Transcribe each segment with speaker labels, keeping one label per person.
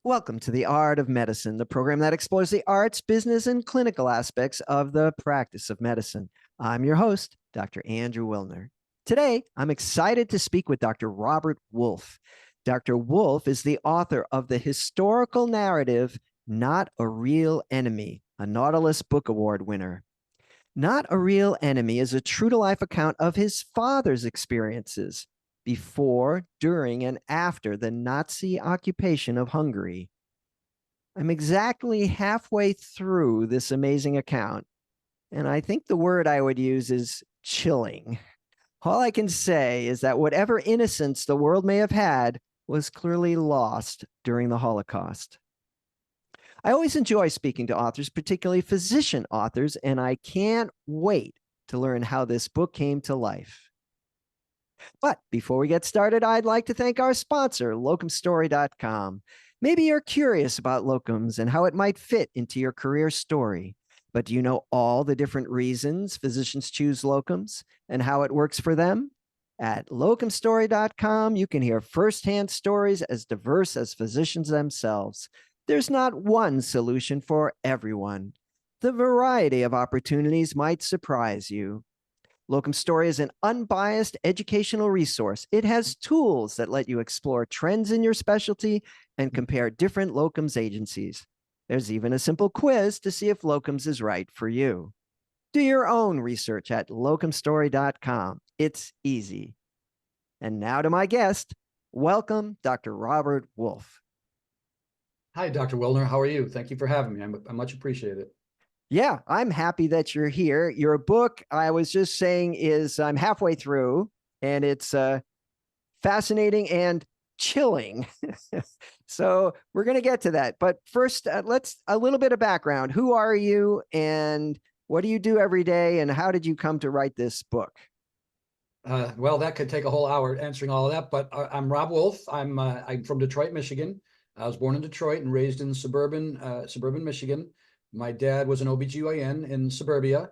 Speaker 1: Welcome to The Art of Medicine, the program that explores the arts, business, and clinical aspects of the practice of medicine. I'm your host, Dr. Andrew Wilner. Today, I'm excited to speak with Dr. Robert Wolfe. Dr. Wolfe is the author of the historical narrative, Not a Real Enemy, a Nautilus Book Award winner. Not a Real Enemy is a true to life account of his father's experiences before, during, and after the Nazi occupation of Hungary. I'm exactly halfway through this amazing account, and I think the word I would use is chilling. All I can say is that whatever innocence the world may have had was clearly lost during the Holocaust. I always enjoy speaking to authors, particularly physician authors, and I can't wait to learn how this book came to life. But before we get started, I'd like to thank our sponsor, locumstory.com. Maybe you're curious about locums and how it might fit into your career story. But do you know all the different reasons physicians choose locums and how it works for them? At locumstory.com, you can hear firsthand stories as diverse as physicians themselves. There's not one solution for everyone. The variety of opportunities might surprise you. Locum Story is an unbiased educational resource. It has tools that let you explore trends in your specialty and compare different locums agencies. There's even a simple quiz to see if locums is right for you. Do your own research at locumstory.com. It's easy. And now to my guest. Welcome, Dr. Robert Wolfe.
Speaker 2: Hi, Dr. Wilner. How are you? Thank you for having me. I much appreciate it.
Speaker 1: Yeah, I'm happy that you're here. Your book, I was just saying, is I'm halfway through, and it's fascinating and chilling. So we're going to get to that. But first, let's a little bit of background. Who are you, and what do you do every day, and how did you come to write this book?
Speaker 2: Well, that could take a whole hour answering all of that, but I'm Rob Wolfe. I'm from Detroit, Michigan. I was born in Detroit and raised in suburban Michigan. My dad was an OB-GYN in suburbia.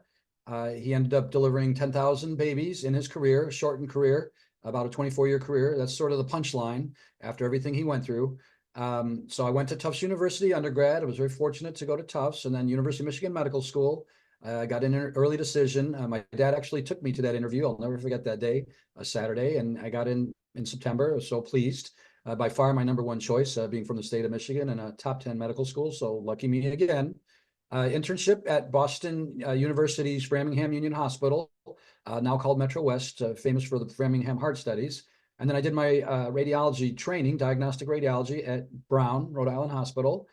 Speaker 2: He ended up delivering 10,000 babies in his career, shortened career, about a 24-year career. That's sort of the punchline after everything he went through. So I went to Tufts University undergrad. I was very fortunate to go to Tufts, and then University of Michigan Medical School. I got in an early decision. My dad actually took me to that interview. I'll never forget that day, a Saturday, and I got in September. I was so pleased. By far my number one choice, being from the state of Michigan and a top 10 medical school. So lucky me again. Internship at Boston University's Framingham Union Hospital, now called Metro West, famous for the Framingham heart studies. And then I did my radiology training, diagnostic radiology at Brown, Rhode Island Hospital.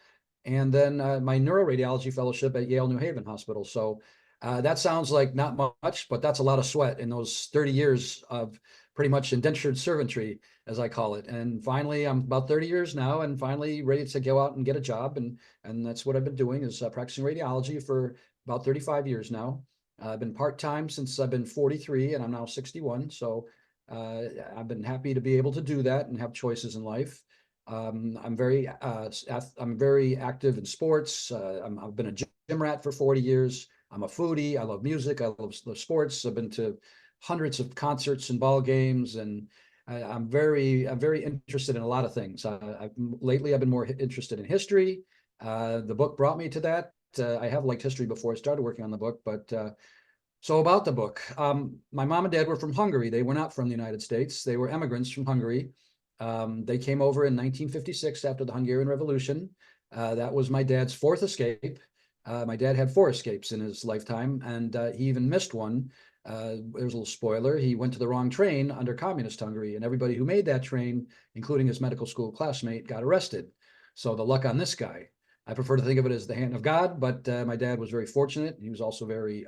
Speaker 2: And then my neuroradiology fellowship at Yale New Haven Hospital. So that sounds like not much, but that's a lot of sweat in those 30 years of pretty much indentured servantry, as I call it. And finally, I'm about 30 years now and finally ready to go out and get a job. And that's what I've been doing, is practicing radiology for about 35 years now. I've been part-time since I've been 43 and I'm now 61. So I've been happy to be able to do that and have choices in life. I'm very active in sports. I've been a gym rat for 40 years. I'm a foodie. I love music. I love sports. I've been to hundreds of concerts and ball games, and I'm very interested in a lot of things. Lately, I've been more interested in history. The book brought me to that. I have liked history before I started working on the book, but so about the book, my mom and dad were from Hungary. They were not from the United States. They were immigrants from Hungary. They came over in 1956 after the Hungarian Revolution. That was my dad's fourth escape. My dad had 4 escapes in his lifetime, and he even missed one. There's a little spoiler. He went to the wrong train under communist Hungary, and everybody who made that train, including his medical school classmate, got arrested. So the luck on this guy. I prefer to think of it as the hand of God, but my dad was very fortunate. He was also very,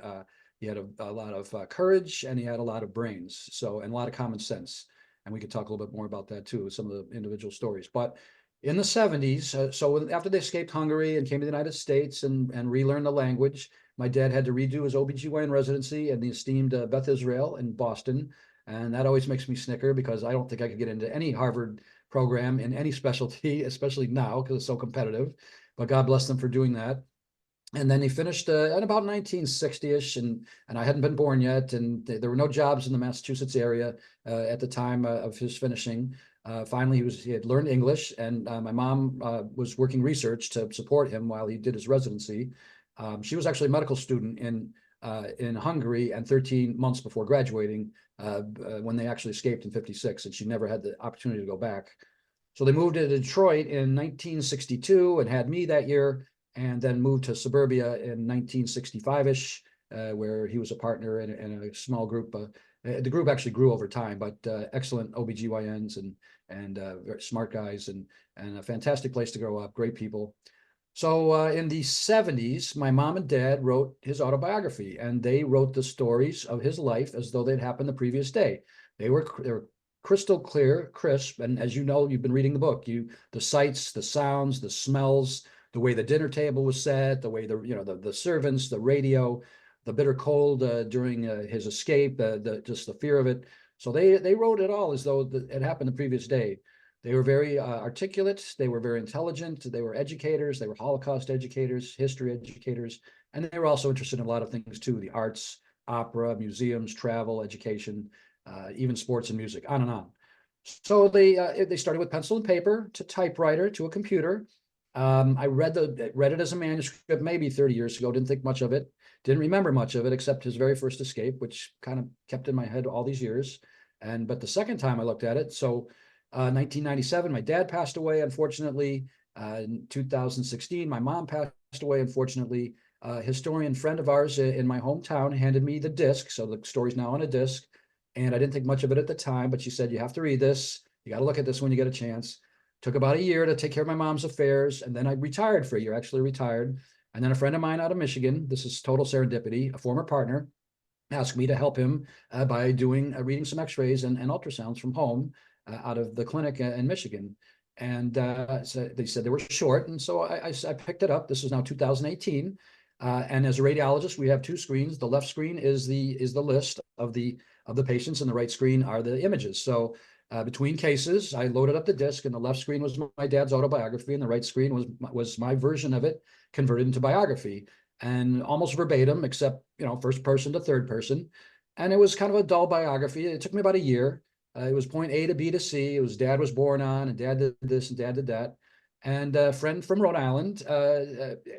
Speaker 2: he had a lot of courage, and he had a lot of brains, and a lot of common sense. And we could talk a little bit more about that too, some of the individual stories. But in the 70s, so after they escaped Hungary and came to the United States and relearned the language, my dad had to redo his OB-GYN residency in the esteemed Beth Israel in Boston. And that always makes me snicker because I don't think I could get into any Harvard program in any specialty, especially now because it's so competitive. But God bless them for doing that. And then he finished at about 1960-ish, and I hadn't been born yet, and there were no jobs in the Massachusetts area at the time of his finishing. Finally, he had learned English, and my mom was working research to support him while he did his residency. She was actually a medical student in Hungary, and 13 months before graduating, when they actually escaped in '56, and she never had the opportunity to go back. So they moved to Detroit in 1962 and had me that year, and then moved to suburbia in 1965-ish, where he was a partner in a small group. The group actually grew over time, but excellent OB-GYNs and very smart guys, and a fantastic place to grow up, great people. So in the '70s, my mom and dad wrote his autobiography, and they wrote the stories of his life as though they'd happened the previous day. They were crystal clear, crisp, and as you know, you've been reading the book. The sights, the sounds, the smells, the way the dinner table was set, the way the servants, the radio, the bitter cold during his escape, just the fear of it. So they wrote it all as though it happened the previous day. They were very articulate. They were very intelligent. They were educators. They were Holocaust educators, history educators, and they were also interested in a lot of things too: the arts, opera, museums, travel, education, even sports and music, on and on. So they started with pencil and paper to typewriter to a computer. I read it as a manuscript maybe 30 years ago. Didn't think much of it. Didn't remember much of it except his very first escape, which kind of kept in my head all these years. But the second time I looked at it, 1997, my dad passed away, unfortunately. In 2016, my mom passed away, unfortunately. A historian friend of ours in my hometown handed me the disc. So the story's now on a disc. And I didn't think much of it at the time, but she said, you have to read this. You got to look at this when you get a chance. Took about a year to take care of my mom's affairs. And then I retired for a year, actually retired. And then a friend of mine out of Michigan, this is total serendipity, a former partner, asked me to help him by reading some x-rays and ultrasounds from home out of the clinic in Michigan. And so they said they were short. And so I picked it up. This is now 2018. And as a radiologist, we have two screens. The left screen is the list of the patients, and the right screen are the images. So between cases, I loaded up the disc, and the left screen was my dad's autobiography, and the right screen was my version of it converted into biography, and almost verbatim, except first person to third person. And it was kind of a dull biography. It took me about a year. It was point A to B to C. It was dad was born on, and dad did this, and dad did that. And a friend from Rhode Island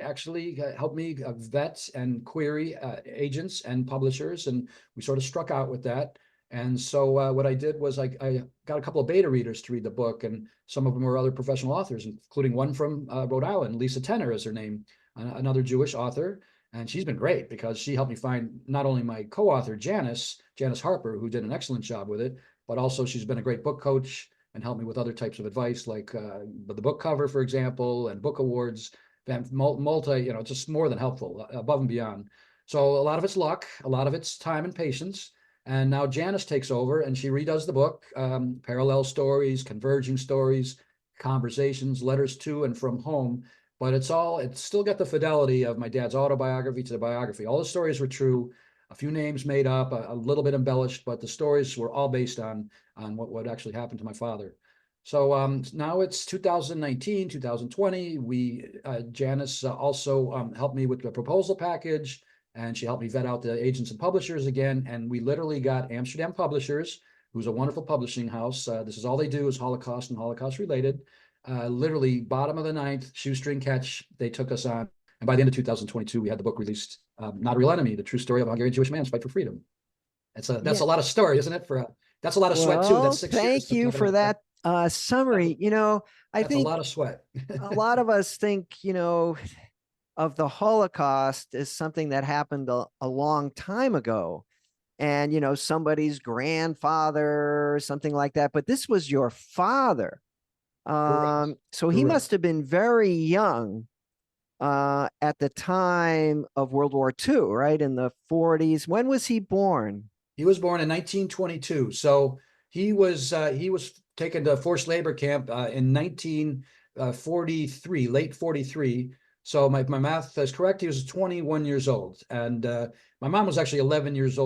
Speaker 2: actually helped me vet and query agents and publishers, and we sort of struck out with that. And so what I did was I got a couple of beta readers to read the book, and some of them were other professional authors, including one from Rhode Island. Lisa Tenner is her name, another Jewish author. And she's been great because she helped me find not only my co-author, Janice Harper, who did an excellent job with it, but also she's been a great book coach and helped me with other types of advice, like the book cover, for example, and book awards, just more than helpful, above and beyond. So a lot of it's luck, a lot of it's time and patience. And now Janice takes over and she redoes the book, parallel stories, converging stories, conversations, letters to and from home. But it's still got the fidelity of my dad's autobiography to the biography. All the stories were true, a few names made up, a little bit embellished, but the stories were all based on what actually happened to my father. So now it's 2019, 2020. Janice also helped me with the proposal package, and she helped me vet out the agents and publishers again. And we literally got Amsterdam Publishers, who's a wonderful publishing house. This is all they do is Holocaust and Holocaust related. Literally bottom of the ninth, shoestring catch, they took us on. And by the end of 2022, we had the book released, Not a Real Enemy, the true story of a Hungarian Jewish man's fight for freedom. That's a lot of story, isn't it? That's a lot of sweat too. That's 6 years.
Speaker 1: Thank you for that summary. I think
Speaker 2: a lot of sweat.
Speaker 1: a lot of us think, of the Holocaust as something that happened a long time ago, and, somebody's grandfather or something like that. But this was your father. So he must have been very young at the time of World War II, right? In the 40s. When was he born?
Speaker 2: He was born in 1922. So he was taken to a forced labor camp in 1943, late 43. So my math is correct. He was 21 years old. And my mom was actually 11 years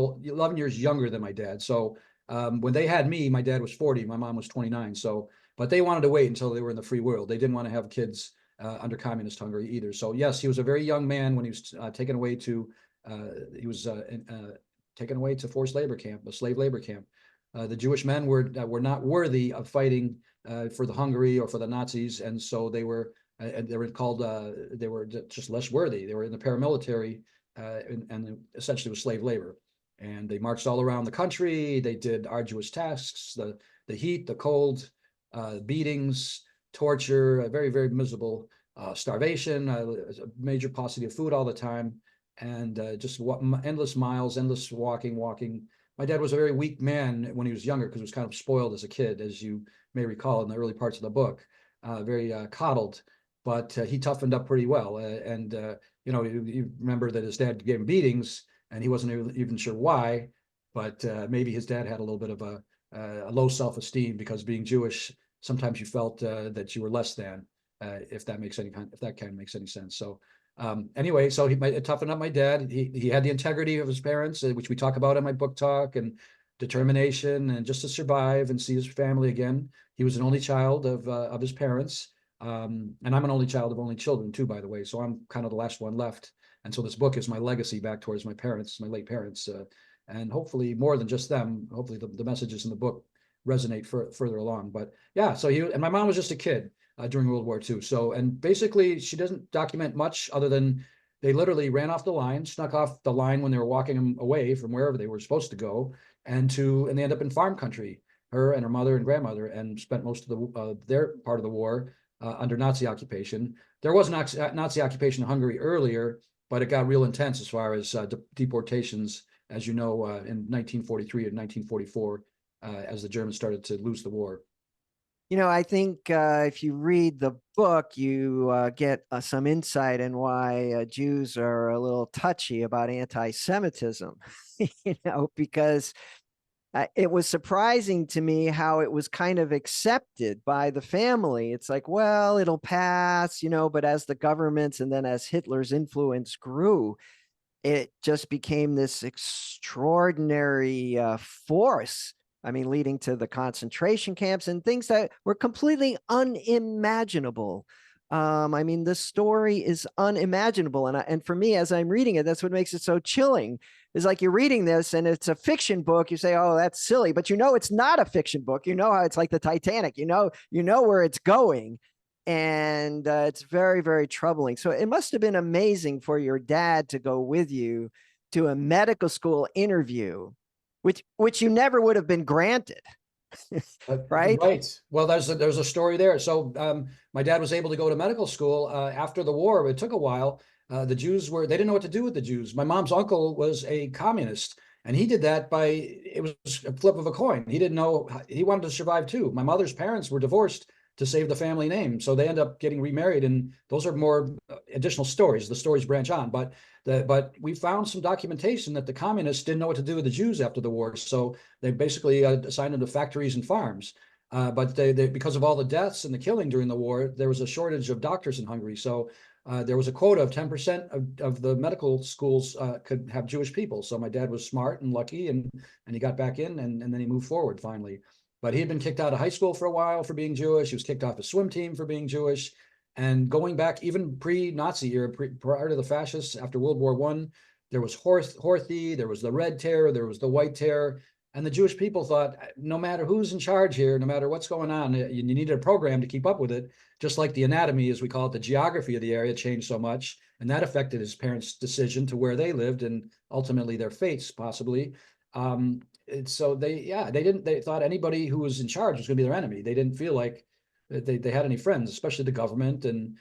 Speaker 2: younger than my dad. So when they had me, my dad was 40, my mom was 29. But they wanted to wait until they were in the free world. They didn't want to have kids under communist Hungary either. So yes, he was a very young man when he was taken away to forced labor camp, a slave labor camp. The Jewish men were not worthy of fighting for the Hungary or for the Nazis, and so they were called they were just less worthy. They were in the paramilitary and essentially was slave labor. And they marched all around the country. They did arduous tasks, the heat, the cold, beatings, torture, very, very miserable, starvation, a major paucity of food all the time, and just endless miles, endless walking. My dad was a very weak man when he was younger because he was kind of spoiled as a kid, as you may recall in the early parts of the book, very coddled, but he toughened up pretty well. You remember that his dad gave him beatings, and he wasn't even sure why, but maybe his dad had a little bit of a low self-esteem because being Jewish, sometimes you felt that you were less than, if that kind of makes any sense. So anyway, so he toughened up my dad. He had the integrity of his parents, which we talk about in my book talk, and determination, and just to survive and see his family again. He was an only child of his parents, and I'm an only child of only children too, by the way. So I'm kind of the last one left. And so this book is my legacy back towards my parents, my late parents, and hopefully more than just them. Hopefully the messages in the book resonate further along. But yeah, so my mom was just a kid during World War II. So, and basically she doesn't document much other than they literally ran off the line, snuck off the line when they were walking away from wherever they were supposed to go, and they end up in farm country, her and her mother and grandmother, and spent most of their part of the war under Nazi occupation. There was Nazi occupation in Hungary earlier, but it got real intense as far as deportations, as you know, in 1943 and 1944, as the Germans started to lose the war.
Speaker 1: I think if you read the book, you get some insight in why Jews are a little touchy about anti-Semitism, because it was surprising to me how it was kind of accepted by the family. It's like, well, it'll pass, but as the governments and then as Hitler's influence grew, it just became this extraordinary force. I mean, leading to the concentration camps and things that were completely unimaginable. I mean, the story is unimaginable. And for me, as I'm reading it, that's what makes it so chilling. It's like you're reading this and it's a fiction book. You say, oh, that's silly. But it's not a fiction book. How it's like the Titanic. You know where it's going. And it's very, very troubling. So it must have been amazing for your dad to go with you to a medical school interview, which you never would have been granted. Right?
Speaker 2: Right. Well, there's a story there. So my dad was able to go to medical school after the war. It took a while. The Jews they didn't know what to do with the Jews. My mom's uncle was a communist, and he did that it was a flip of a coin. He didn't know, he wanted to survive too. My mother's parents were divorced to save the family name, so they end up getting remarried, and those are more additional stories. The stories branch on, but we found some documentation that the communists didn't know what to do with the Jews after the war, so they basically assigned them to factories and farms. But they because of all the deaths and the killing during the war, there was a shortage of doctors in Hungary. So there was a quota of 10% of the medical schools could have Jewish people. So my dad was smart and lucky, and he got back in, and then he moved forward finally. But he had been kicked out of high school for a while for being Jewish. He was kicked off a swim team for being Jewish. And going back even pre-Nazi era, prior to the fascists, after World War I, there was Horthy, there was the Red Terror, there was the White Terror. And the Jewish people thought, no matter who's in charge here, no matter what's going on, you needed a program to keep up with it. Just like the anatomy, as we call it, the geography of the area changed so much. And that affected his parents' decision to where they lived and ultimately their fates, possibly. So they thought anybody who was in charge was going to be their enemy. They didn't feel like they had any friends, especially the government and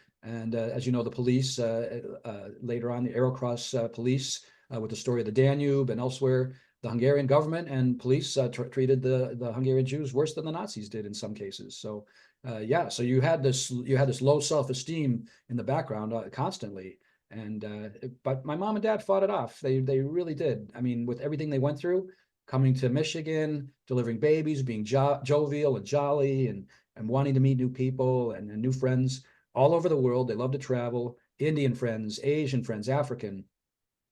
Speaker 2: as you know, the police, later on the Aerocross police, with the story of the Danube and elsewhere, the Hungarian government and police treated the Hungarian Jews worse than the Nazis did in some cases. So so you had this low self-esteem in the background constantly. But my mom and dad fought it off. They really did. I mean, with everything they went through, coming to Michigan, delivering babies, being jovial and jolly, and wanting to meet new people and new friends all over the world. They love to travel. Indian friends, Asian friends, African,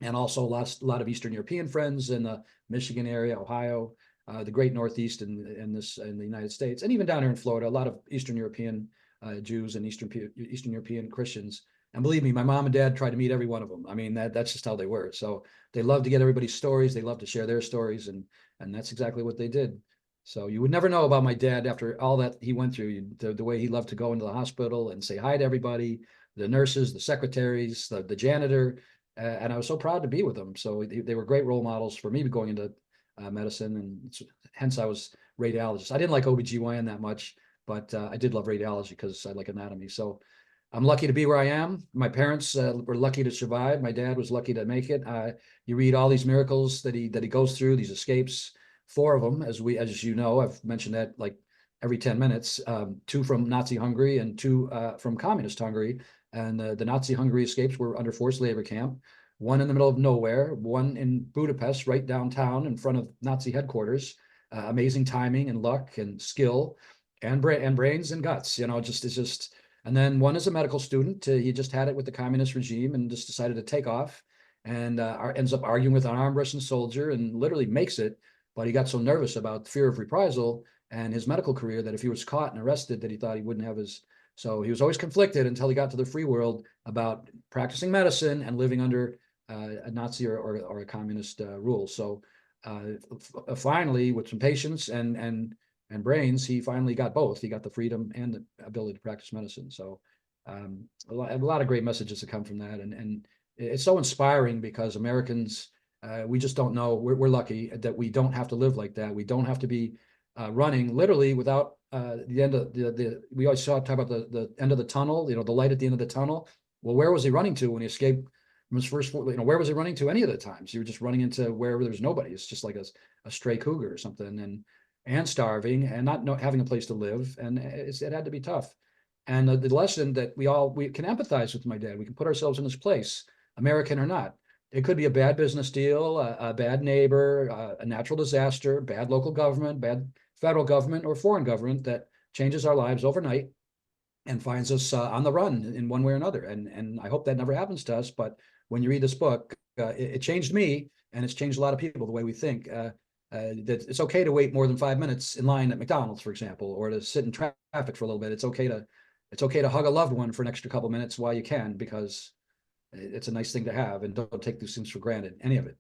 Speaker 2: and also a lot of Eastern European friends in the Michigan area, Ohio, the great Northeast in the United States, and even down here in Florida, a lot of Eastern European Jews and Eastern European Christians. And believe me, my mom and dad tried to meet every one of them. I mean, that's just how they were. So they love to get everybody's stories. They love to share their stories, and that's exactly what they did. So you would never know about my dad after all that he went through, the way he loved to go into the hospital and say hi to everybody, the nurses, the secretaries, the janitor. And I was so proud to be with them. So they were great role models for me going into medicine. And hence I was radiologist. I didn't like OB-GYN that much, but I did love radiology because I like anatomy. So I'm lucky to be where I am. My parents were lucky to survive. My dad was lucky to make it. You read all these miracles that he goes through, these escapes. Four of them, as you know, I've mentioned that like every 10 minutes. Two from Nazi Hungary and two from communist Hungary. And the Nazi Hungary escapes were under forced labor camp. One in the middle of nowhere, one in Budapest, right downtown in front of Nazi headquarters. Amazing timing and luck and skill, and brains and guts. It's just. And then one is a medical student. He just had it with the communist regime and just decided to take off, and ends up arguing with an armed Russian soldier and literally makes it. But he got so nervous about the fear of reprisal and his medical career that if he was caught and arrested, that he thought he wouldn't have his. So he was always conflicted until he got to the free world about practicing medicine and living under a Nazi or a communist rule. So finally, with some patience and brains, he finally got both. He got the freedom and the ability to practice medicine. So a lot of great messages that come from that. And it's so inspiring because Americans, we just don't know. We're lucky that we don't have to live like that. We don't have to be running literally without the end of we always talk about the end of the tunnel, the light at the end of the tunnel. Well, where was he running to when he escaped from his first, where was he running to any of the times? You were just running into wherever there's nobody. It's just like a stray cougar or something. And starving and not having a place to live. And it had to be tough. And the lesson that we can empathize with my dad. We can put ourselves in his place, American or not. It could be a bad business deal, a bad neighbor, a natural disaster, bad local government, bad federal government or foreign government that changes our lives overnight and finds us on the run in one way or another. And I hope that never happens to us. But when you read this book, it changed me, and it's changed a lot of people, the way we think. That it's okay to wait more than 5 minutes in line at McDonald's, for example, or to sit in traffic for a little bit. It's okay to hug a loved one for an extra couple minutes while you can, because it's a nice thing to have, and don't take these things for granted, any of it.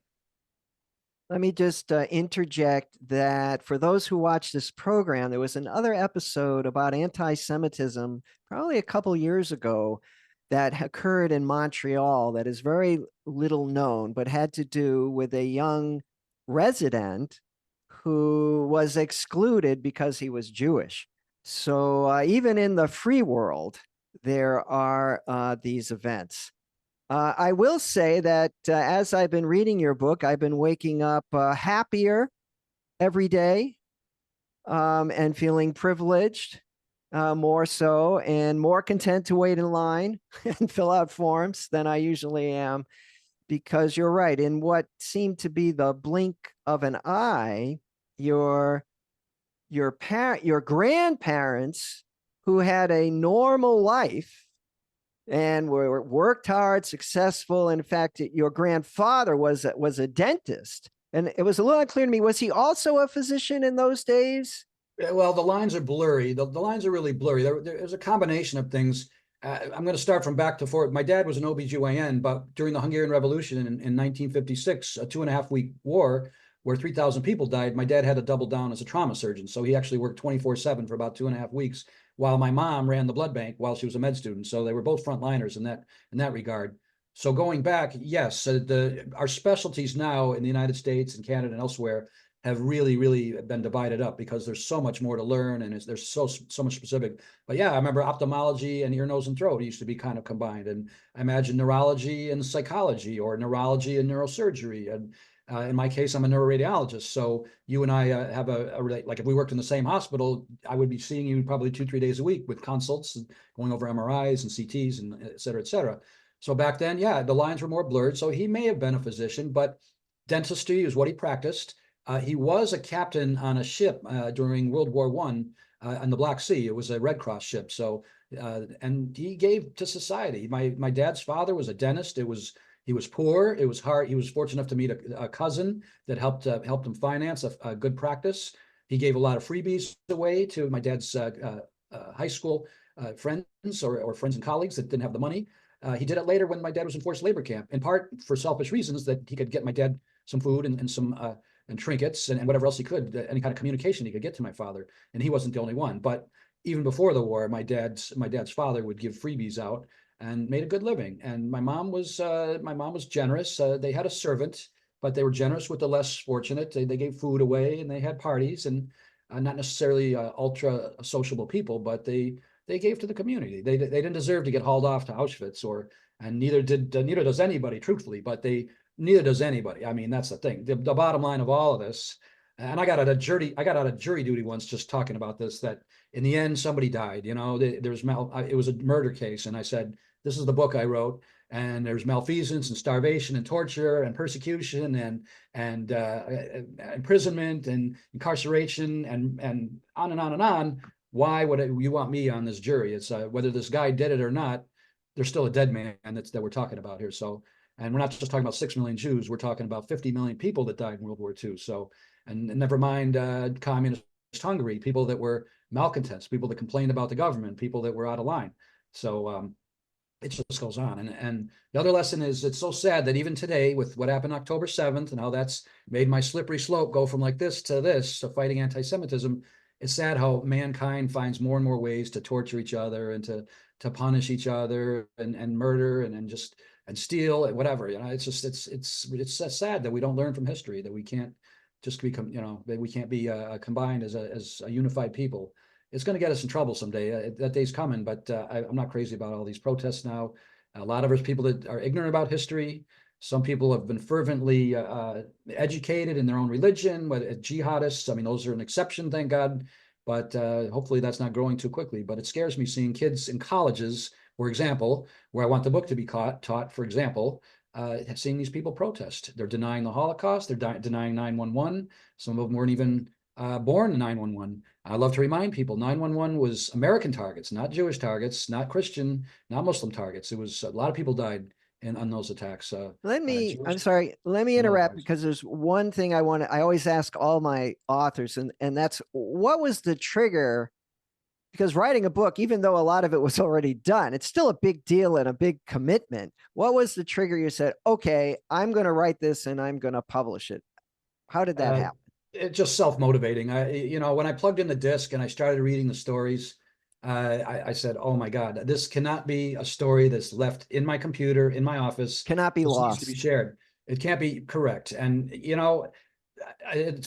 Speaker 1: Let me just interject that for those who watch this program, there was another episode about anti-Semitism probably a couple years ago that occurred in Montreal that is very little known, but had to do with a young resident who was excluded because he was Jewish. So even in the free world, there are these events. I will say that as I've been reading your book, I've been waking up happier every day and feeling privileged more so, and more content to wait in line and fill out forms than I usually am. Because you're right, in what seemed to be the blink of an eye, your grandparents who had a normal life and were worked hard, successful. In fact, your grandfather was a dentist, and it was a little unclear to me. Was he also a physician in those days?
Speaker 2: Well, the lines are blurry. The lines are really blurry. There's a combination of things. I'm going to start from back to forth. My dad was an OB-GYN, but during the Hungarian Revolution in 1956, a 2.5-week war where 3,000 people died, my dad had to double down as a trauma surgeon. So he actually worked 24/7 for about 2.5 weeks, while my mom ran the blood bank while she was a med student. So they were both frontliners in that regard. So going back, yes, our specialties now in the United States and Canada and elsewhere have really, really been divided up because there's so much more to learn, and there's so much specific. But yeah, I remember ophthalmology and ear, nose, and throat used to be kind of combined. And I imagine neurology and psychology, or neurology and neurosurgery. And in my case, I'm a neuroradiologist. So you and I have like if we worked in the same hospital, I would be seeing you probably 2-3 days a week with consults and going over MRIs and CTs and et cetera, et cetera. So back then, yeah, the lines were more blurred. So he may have been a physician, but dentistry is what he practiced. He was a captain on a ship during World War I on the Black Sea. It was a Red Cross ship. So, and he gave to society. My dad's father was a dentist. He was poor. It was hard. He was fortunate enough to meet a cousin that helped him finance a good practice. He gave a lot of freebies away to my dad's high school friends or friends and colleagues that didn't have the money. He did it later when my dad was in forced labor camp, in part for selfish reasons, that he could get my dad some food and some and trinkets and whatever else he could, any kind of communication he could get to my father. And he wasn't the only one. But even before the war, my dad's father would give freebies out and made a good living. And my mom was generous. They had a servant, but they were generous with the less fortunate. They gave food away and they had parties, and not necessarily ultra sociable people, but they gave to the community. They didn't deserve to get hauled off to Auschwitz, and neither does anybody, truthfully. But neither does anybody. I mean, that's the thing. The bottom line of all of this, and I got out of jury duty once just talking about this, that in the end somebody died. You know, it was a murder case, and I said, this is the book I wrote, and there's malfeasance and starvation and torture and persecution and imprisonment and incarceration and on and on and on. Why would you want me on this jury? It's whether this guy did it or not, there's still a dead man that we're talking about here. So, and we're not just talking about 6 million Jews, we're talking about 50 million people that died in World War II. So, and never mind communist Hungary, people that were malcontents, people that complained about the government, people that were out of line. So it just goes on. And the other lesson is, it's so sad that even today, with what happened October 7th and how that's made my slippery slope go from like this to fighting anti-Semitism, it's sad how mankind finds more and more ways to torture each other and to punish each other and murder and steal and whatever. You know, it's sad that we don't learn from history, that we can't just become, you know, that we can't be combined as a unified people. It's going to get us in trouble someday. That day's coming, but I'm not crazy about all these protests now. A lot of us people that are ignorant about history. Some people have been fervently educated in their own religion, whether jihadists. I mean, those are an exception, thank God. But hopefully that's not growing too quickly. But it scares me seeing kids in colleges, for example, where I want the book to be taught, for example, seeing these people protest. They're denying the Holocaust. They're denying 911. Some of them weren't even born in 911. I love to remind people 911 was American targets, not Jewish targets, not Christian, not Muslim targets. It was a lot of people died on those attacks.
Speaker 1: I'm sorry, let me interrupt, because there's one thing I always ask all my authors, and that's, what was the trigger? Because writing a book, even though a lot of it was already done, it's still a big deal and a big commitment. What was the trigger you said, okay, I'm going to write this and I'm going to publish it? How did that happen?
Speaker 2: It's just self-motivating. When I plugged in the disc and I started reading the stories, I said, oh my God, this cannot be a story that's left in my computer, in my office.
Speaker 1: Cannot be
Speaker 2: lost.
Speaker 1: lost.
Speaker 2: Needs to be shared. It can't be correct. And,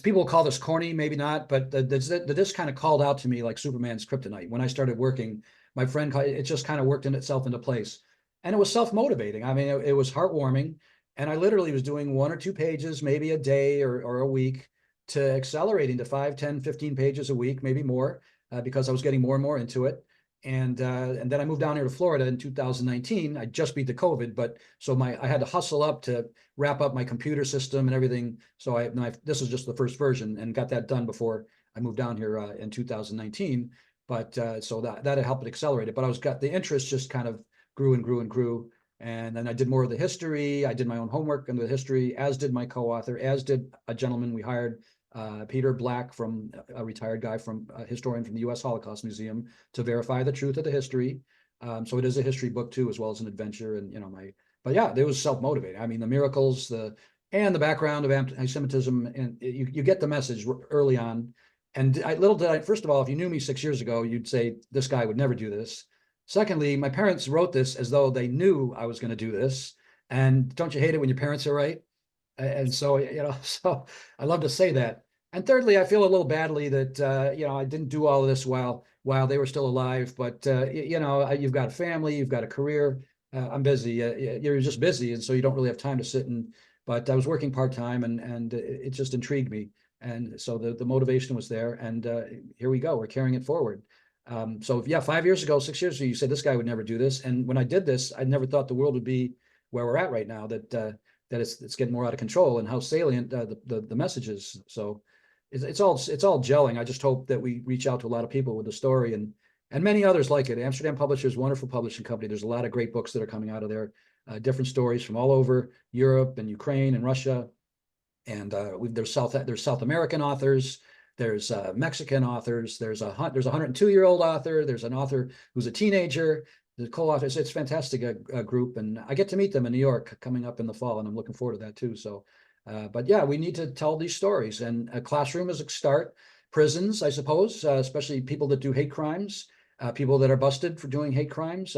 Speaker 2: people call this corny, maybe not, but the disc kind of called out to me like Superman's kryptonite. When I started working, my friend, it just kind of worked in itself into place. And it was self-motivating. I mean, it was heartwarming. And I literally was doing 1 or 2 pages, maybe a day or a week, to accelerating to 5, 10, 15 pages a week, maybe more, because I was getting more and more into it. And then I moved down here to Florida in 2019. I just beat the COVID, but so I had to hustle up to wrap up my computer system and everything. So this is just the first version, and got that done before I moved down here in 2019. But so that helped it accelerate it. But the interest just kind of grew and grew and grew. And then I did more of the history. I did my own homework into the history, as did my co-author, as did a gentleman we hired, Peter Black, from a retired guy a historian from the U.S. Holocaust Museum, to verify the truth of the history. So it is a history book too, as well as an adventure. And but yeah, it was self-motivating. I mean, the miracles, and the background of anti-Semitism, and you get the message early on. And first of all, if you knew me 6 years ago, you'd say this guy would never do this. Secondly, my parents wrote this as though they knew I was going to do this. And don't you hate it when your parents are right? And so, so I love to say that. And thirdly, I feel a little badly that, I didn't do all of this while they were still alive. But, you've got a family, you've got a career. I'm busy. You're just busy. And so you don't really have time to sit but I was working part-time, and it just intrigued me. And so the motivation was there. And here we go. We're carrying it forward. So yeah, 5 years ago, 6 years ago, you said this guy would never do this. And when I did this, I never thought the world would be where we're at right now, that it's getting more out of control, and how salient the message is. So it's all gelling. I just hope that we reach out to a lot of people with the story, and many others like it. Amsterdam Publishers, wonderful publishing company. There's a lot of great books that are coming out of there, different stories from all over Europe and Ukraine and Russia. And there's South American authors. There's Mexican authors. There's a 102-year-old author. There's an author who's a teenager. The co-authors. It's fantastic group, and I get to meet them in New York coming up in the fall, and I'm looking forward to that too. So But yeah, we need to tell these stories, and a classroom is a start. Prisons, I suppose, especially people that do hate crimes, people that are busted for doing hate crimes,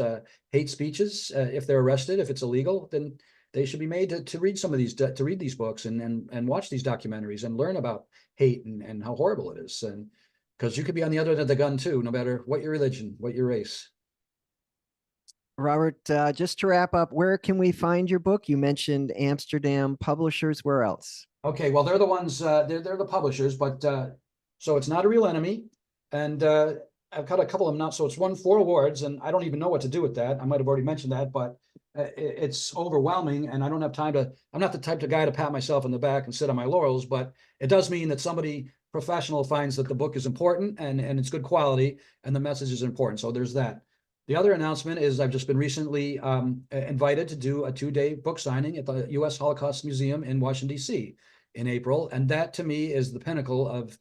Speaker 2: hate speeches. If they're arrested, if it's illegal, then they should be made to read some of these, to read these books and watch these documentaries and learn about hate and how horrible it is. And because you could be on the other end of the gun too, no matter what your religion, what your race.
Speaker 1: Robert, just to wrap up, where can we find your book? You mentioned Amsterdam publishers. Where else?
Speaker 2: Okay, well, they're the ones, they're the publishers, but so it's Not a Real Enemy. And I've got a couple of them now. So it's won 4 awards, and I don't even know what to do with that. I might have already mentioned that, but it's overwhelming, and I don't have time to, I'm not the type of guy to pat myself on the back and sit on my laurels, but it does mean that somebody professional finds that the book is important and it's good quality and the message is important. So there's that. The other announcement is I've just been recently invited to do a 2-day book signing at the U.S. Holocaust Museum in Washington, D.C. in April. And that to me is the pinnacle of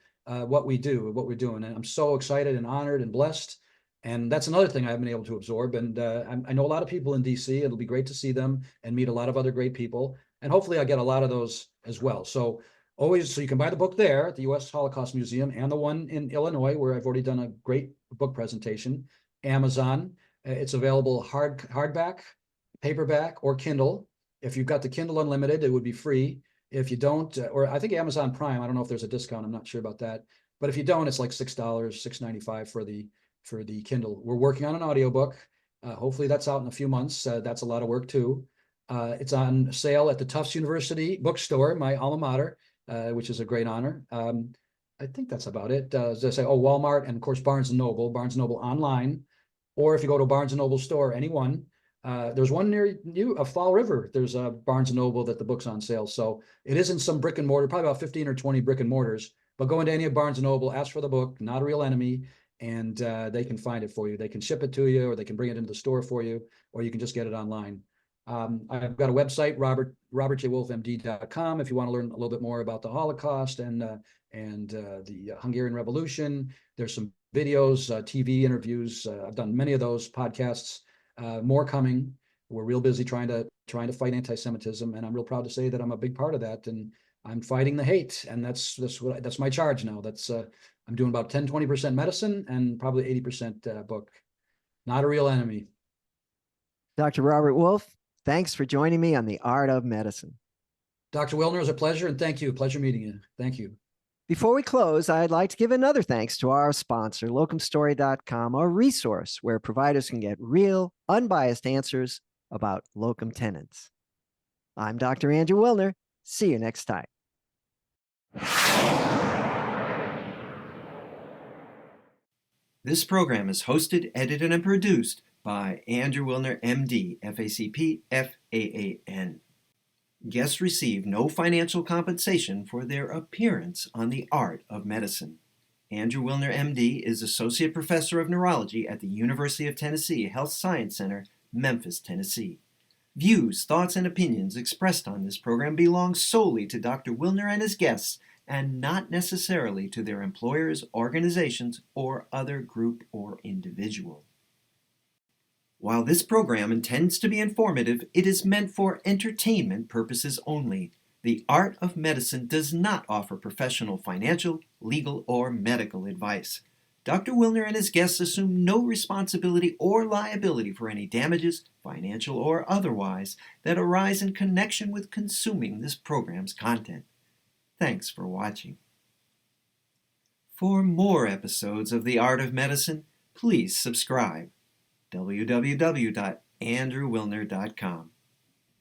Speaker 2: what we do, what we're doing. And I'm so excited and honored and blessed. And that's another thing I've been able to absorb. And I know a lot of people in DC. It'll be great to see them and meet a lot of other great people. And hopefully I get a lot of those as well. So always, so you can buy the book there at the U.S. Holocaust Museum and the one in Illinois, where I've already done a great book presentation. Amazon, it's available hardback, paperback, or Kindle. If you've got the Kindle Unlimited, it would be free. If you don't, or I think Amazon Prime, I don't know if there's a discount. I'm not sure about that. But if you don't, it's like $6, $6.95 for the Kindle. We're working on an audiobook. Hopefully that's out in a few months. That's a lot of work too. It's on sale at the Tufts University bookstore, my alma mater, which is a great honor. I think that's about it. As I say, Walmart, and of course Barnes and Noble online, or if you go to Barnes and Noble store, anyone. There's one near you, Fall River. There's a Barnes and Noble that the book's on sale. So it isn't some brick and mortar, probably about 15 or 20 brick and mortars. But go into any of Barnes and Noble, ask for the book, Not a Real Enemy, and they can find it for you. They can ship it to you, or they can bring it into the store for you, or you can just get it online. I've got a website, robertjwolfmd.com, if you want to learn a little bit more about the Holocaust and the Hungarian Revolution. There's some videos, TV interviews. I've done many of those podcasts. More coming. We're real busy trying to fight anti-Semitism, and I'm real proud to say that I'm a big part of that. And I'm fighting the hate, and that's my charge now. That's I'm doing about 10-20% medicine and probably 80% book. Not a Real Enemy.
Speaker 1: Dr. Robert Wolf, thanks for joining me on The Art of Medicine.
Speaker 2: Dr. Wilner, it was a pleasure, and thank you. Pleasure meeting you. Thank you.
Speaker 1: Before we close, I'd like to give another thanks to our sponsor, locumstory.com, a resource where providers can get real, unbiased answers about locum tenens. I'm Dr. Andrew Wilner. See you next time. This program is hosted, edited, and produced by Andrew Wilner, MD, FACP, FAAN. Guests receive no financial compensation for their appearance on The Art of Medicine. Andrew Wilner, MD, is Associate Professor of Neurology at the University of Tennessee Health Science Center, Memphis, Tennessee. Views, thoughts, and opinions expressed on this program belong solely to Dr. Wilner and his guests, and not necessarily to their employers, organizations, or other group or individual. While this program intends to be informative, it is meant for entertainment purposes only. The Art of Medicine does not offer professional financial, legal, or medical advice. Dr. Wilner and his guests assume no responsibility or liability for any damages, financial or otherwise, that arise in connection with consuming this program's content. Thanks for watching. For more episodes of The Art of Medicine, please subscribe. www.andrewwilner.com